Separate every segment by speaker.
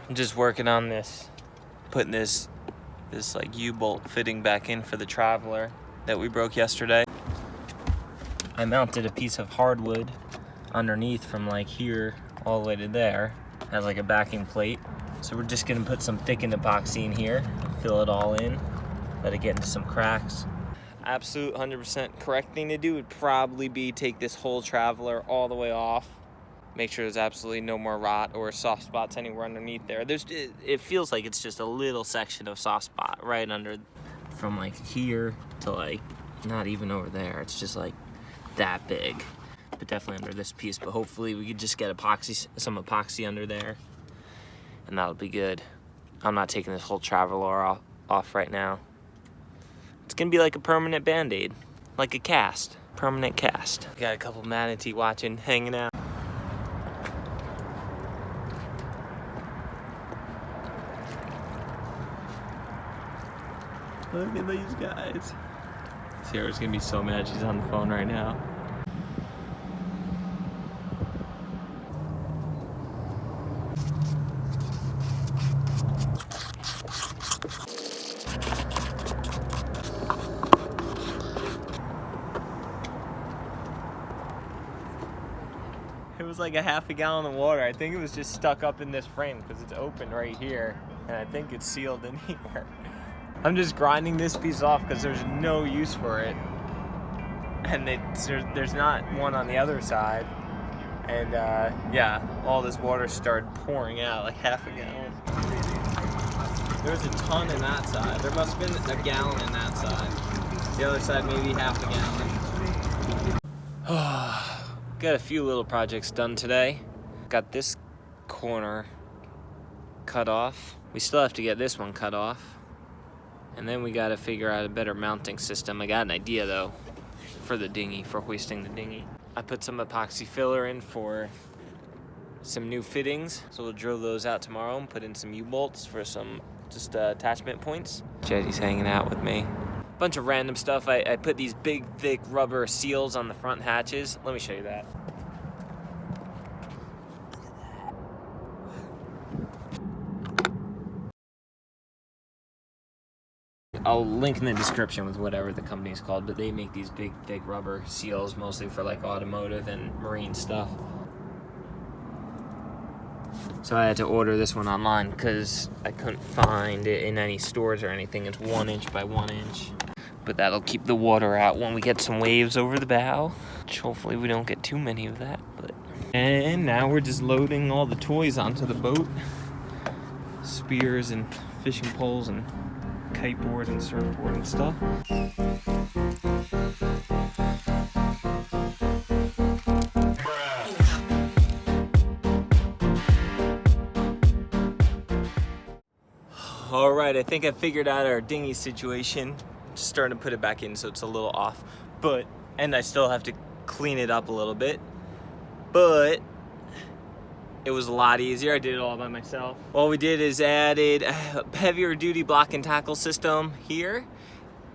Speaker 1: I'm just working on this, putting this like U-bolt fitting back in for the Traveler that we broke yesterday. I mounted a piece of hardwood underneath from like here all the way to there as like a backing plate. So we're just gonna put some thickened epoxy in here, fill it all in, let it get into some cracks. Absolute 100% correct thing to do would probably be take this whole Traveler all the way off. Make sure there's absolutely no more rot or soft spots anywhere underneath there. It feels like it's just a little section of soft spot right under, from like here to like, not even over there. It's just like that big, but definitely under this piece. But hopefully we could just get some epoxy under there, and that'll be good. I'm not taking this whole Traveler off right now. It's gonna be like a permanent Band-Aid, like a cast, permanent cast. Got a couple manatee watching, hanging out. Look at these guys. Sarah's gonna be so mad she's on the phone right now. It was like a half a gallon of water. I think it was just stuck up in this frame because it's open right here, and I think it's sealed in here. I'm just grinding this piece off because there's no use for it, and there's not one on the other side. And yeah, all this water started pouring out, like half a gallon. There's a ton in that side. There must have been a gallon in that side. The other side maybe half a gallon. Got a few little projects done today. Got this corner cut off. We still have to get this one cut off. And then we gotta figure out a better mounting system. I got an idea though, for the dinghy, for hoisting the dinghy. I put some epoxy filler in for some new fittings. So we'll drill those out tomorrow and put in some U-bolts for some just attachment points. Jetty's hanging out with me. Bunch of random stuff. I put these big, thick rubber seals on the front hatches. Let me show you that. I'll link in the description with whatever the company's called, but they make these big, thick rubber seals mostly for like automotive and marine stuff. So I had to order this one online because I couldn't find it in any stores or anything. It's 1 inch by 1 inch. But that'll keep the water out when we get some waves over the bow. Which hopefully we don't get too many of that. And now we're just loading all the toys onto the boat. Spears and fishing poles and kiteboard and surfboard and stuff. All right, I think I figured out our dinghy situation. Just starting to put it back in so it's a little off, and I still have to clean it up a little bit, but it was a lot easier. I did it all by myself. All we did is added a heavier duty block and tackle system here,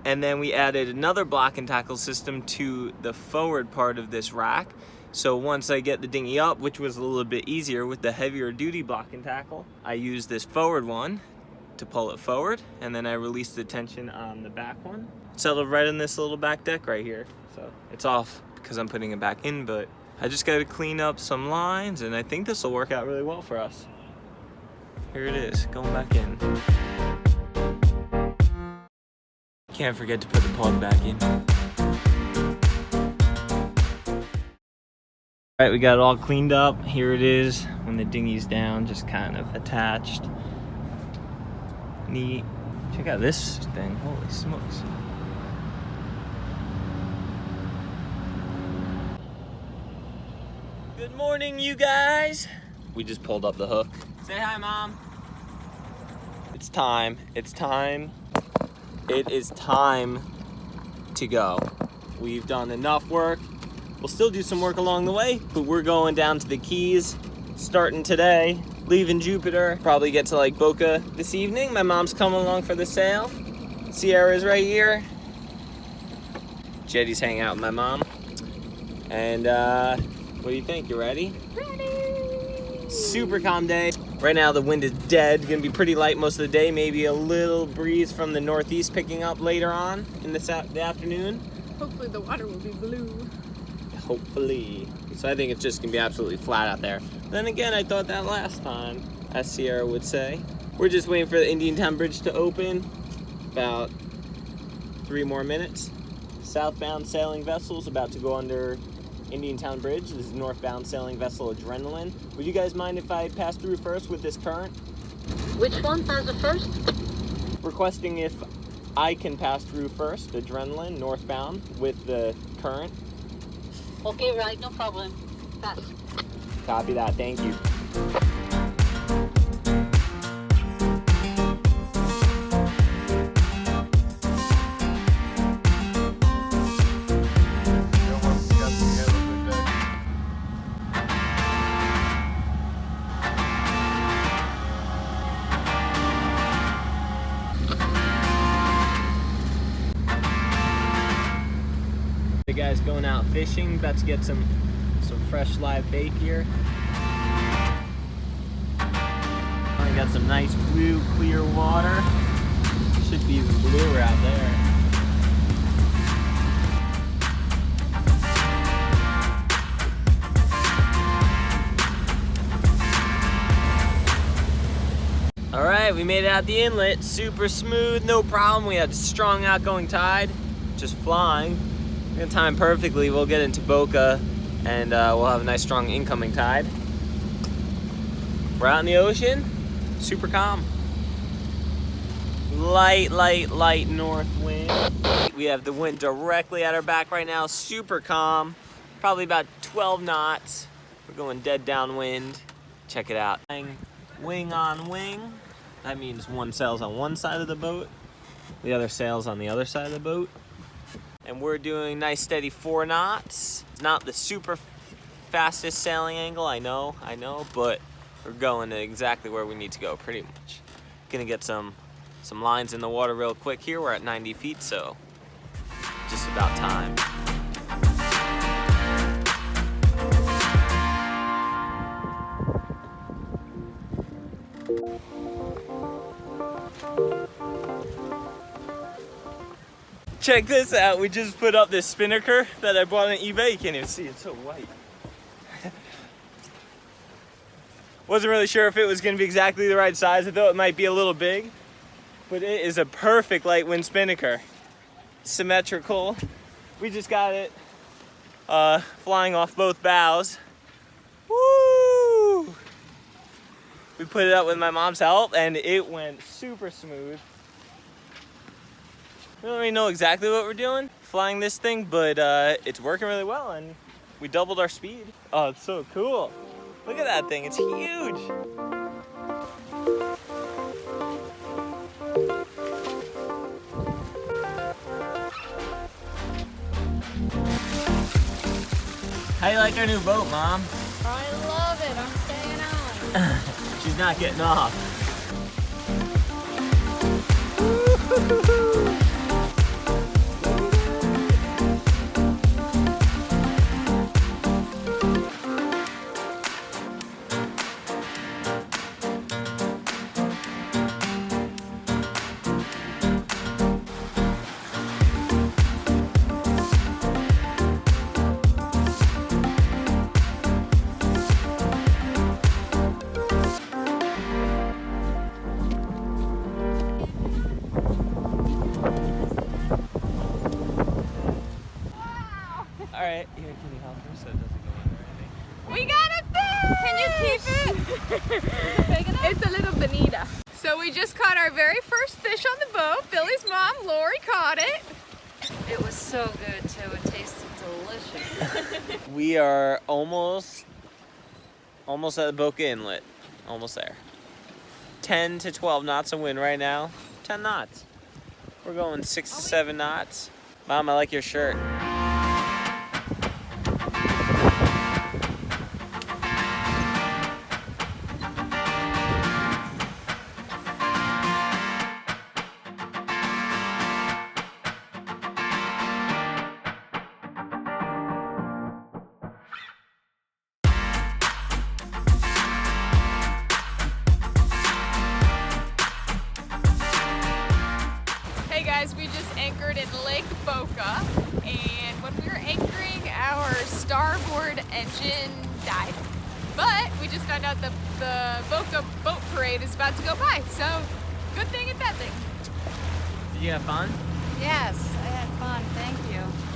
Speaker 1: and then we added another block and tackle system to the forward part of this rack. So once I get the dinghy up, which was a little bit easier with the heavier duty block and tackle, I use this forward one to pull it forward, and then I release the tension on the back one. Settled right in this little back deck right here. So it's off because I'm putting it back in, but I just got to clean up some lines, and I think this will work out really well for us. Here it is, going back in. Can't forget to put the plug back in. All right, we got it all cleaned up. Here it is when the dinghy's down, just kind of attached. Neat. Check out this thing, holy smokes. Good morning, you guys. We just pulled up the hook. Say hi, Mom. It's time. It's time. It is time to go. We've done enough work. We'll still do some work along the way, but we're going down to the Keys, starting today. Leaving Jupiter, probably get to like Boca this evening. My mom's coming along for the sail. Sierra's right here. Jetty's hanging out with my mom. And what do you think? You ready?
Speaker 2: Ready!
Speaker 1: Super calm day. Right now the wind is dead. Gonna be pretty light most of the day. Maybe a little breeze from the northeast picking up later on in the afternoon.
Speaker 2: Hopefully the water will be blue.
Speaker 1: Hopefully. So I think it's just gonna be absolutely flat out there. Then again, I thought that last time, as Sierra would say. We're just waiting for the Indiantown Bridge to open. About 3 more minutes. Southbound sailing vessels about to go under Indiantown Bridge. This is northbound sailing vessel Adrenaline. Would you guys mind if I pass through first with this current?
Speaker 3: Which one passes first?
Speaker 1: Requesting if I can pass through first, Adrenaline, northbound, with the current.
Speaker 3: Okay, right, no problem. Pass.
Speaker 1: Copy that, thank you. The guys going out fishing, about to get some fresh live bait here. I got some nice blue clear water. Should be even bluer out there. All right, we made it out the inlet. Super smooth, no problem. We had a strong outgoing tide, just flying. We're gonna time perfectly. We'll get into Boca and we'll have a nice strong incoming tide. We're out in the ocean, super calm. Light north wind. We have the wind directly at our back right now, super calm. Probably about 12 knots. We're going dead downwind. Check it out. Wing on wing. That means one sail's on one side of the boat, the other sail's on the other side of the boat. And we're doing nice steady 4 knots. It's not the super fastest sailing angle, I know, but we're going to exactly where we need to go, pretty much. Gonna get some lines in the water real quick here. We're at 90 feet, so just about time. Check this out, we just put up this spinnaker that I bought on eBay. You can't even see, it's so white. Wasn't really sure if it was gonna be exactly the right size. I thought it might be a little big, but it is a perfect light wind spinnaker. Symmetrical. We just got it flying off both bows. Woo! We put it up with my mom's help and it went super smooth. We don't really know exactly what we're doing flying this thing, but it's working really well and we doubled our speed. Oh, it's so cool. Look at that thing, it's huge. How you like our new boat, Mom?
Speaker 2: I love it, I'm staying on.
Speaker 1: She's not getting off. Alright, here, can you help her so it doesn't go in or anything?
Speaker 2: We got a fish! Can you keep it? It's a little bonita. So we just caught our very first fish on the boat. Billy's mom, Lori, caught it.
Speaker 3: It was so good too. It tasted delicious.
Speaker 1: We are almost at the Boca Inlet. Almost there. 10 to 12 knots of wind right now. 10 knots. We're going 6 to 7 knots. Mom, I like your shirt.
Speaker 2: in Lake Boca, and when we were anchoring, our starboard engine died. But we just found out the Boca boat parade is about to go by, so good thing and bad thing.
Speaker 1: Did you have fun?
Speaker 3: Yes, I had fun. Thank you.